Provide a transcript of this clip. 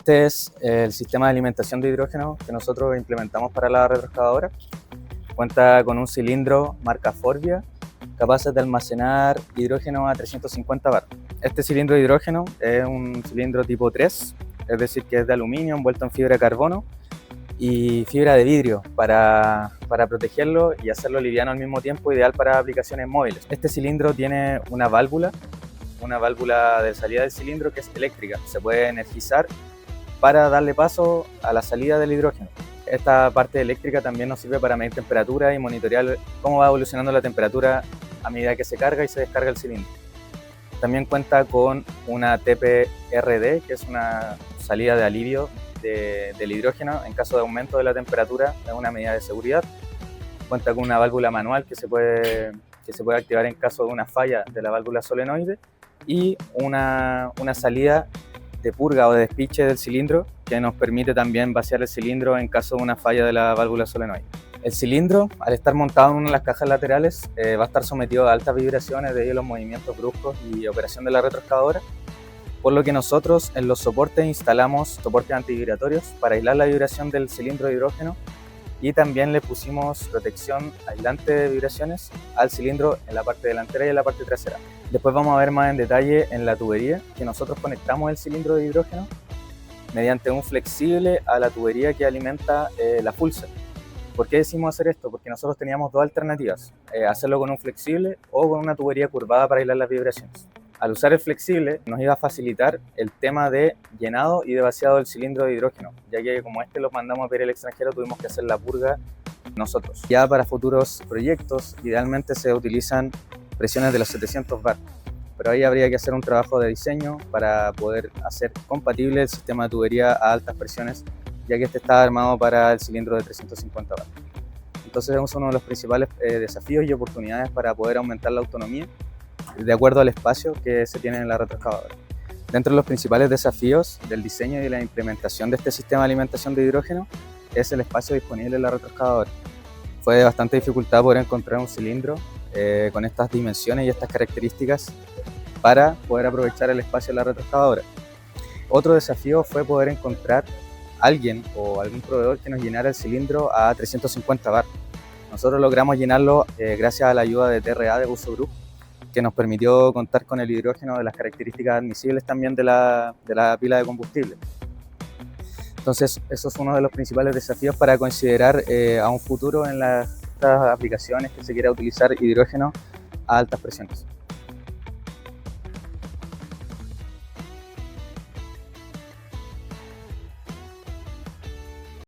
Este es el sistema de alimentación de hidrógeno que nosotros implementamos para la retroexcavadora. Cuenta con un cilindro marca Forvia, capaces de almacenar hidrógeno a 350 bar. Este cilindro de hidrógeno es un cilindro tipo 3, es decir, que es de aluminio envuelto en fibra de carbono y fibra de vidrio para protegerlo y hacerlo liviano al mismo tiempo, ideal para aplicaciones móviles. Este cilindro tiene una válvula de salida del cilindro que es eléctrica, se puede energizar para darle paso a la salida del hidrógeno. Esta parte eléctrica también nos sirve para medir temperatura y monitorear cómo va evolucionando la temperatura a medida que se carga y se descarga el cilindro. También cuenta con una TPRD, que es una salida de alivio del hidrógeno en caso de aumento de la temperatura, es una medida de seguridad. Cuenta con una válvula manual que se puede activar en caso de una falla de la válvula solenoide y una salida de purga o de despiche del cilindro que nos permite también vaciar el cilindro en caso de una falla de la válvula solenoide. El cilindro, al estar montado en una de las cajas laterales, va a estar sometido a altas vibraciones debido a los movimientos bruscos y operación de la retroexcavadora, por lo que nosotros en los soportes instalamos soportes antivibratorios para aislar la vibración del cilindro de hidrógeno y también le pusimos protección aislante de vibraciones al cilindro en la parte delantera y en la parte trasera. Después vamos a ver más en detalle en la tubería que nosotros conectamos el cilindro de hidrógeno mediante un flexible a la tubería que alimenta la fuel cell. ¿Por qué decidimos hacer esto? Porque nosotros teníamos dos alternativas, hacerlo con un flexible o con una tubería curvada para aislar las vibraciones. Al usar el flexible nos iba a facilitar el tema de llenado y de vaciado del cilindro de hidrógeno, ya que como este lo mandamos a pedir al extranjero tuvimos que hacer la purga nosotros. Ya para futuros proyectos idealmente se utilizan presiones de los 700 bar, pero ahí habría que hacer un trabajo de diseño para poder hacer compatible el sistema de tubería a altas presiones, ya que este está armado para el cilindro de 350 bar. Entonces es uno de los principales desafíos y oportunidades para poder aumentar la autonomía de acuerdo al espacio que se tiene en la retroexcavadora. Dentro de los principales desafíos del diseño y de la implementación de este sistema de alimentación de hidrógeno es el espacio disponible en la retroexcavadora. Fue de bastante dificultad poder encontrar un cilindro con estas dimensiones y estas características para poder aprovechar el espacio en la retroexcavadora. Otro desafío fue poder encontrar alguien o algún proveedor que nos llenara el cilindro a 350 bar. Nosotros logramos llenarlo gracias a la ayuda de TRA de Buso Group, que nos permitió contar con el hidrógeno de las características admisibles también de la pila de combustible. Entonces, eso es uno de los principales desafíos para considerar a un futuro en estas aplicaciones que se quiera utilizar hidrógeno a altas presiones.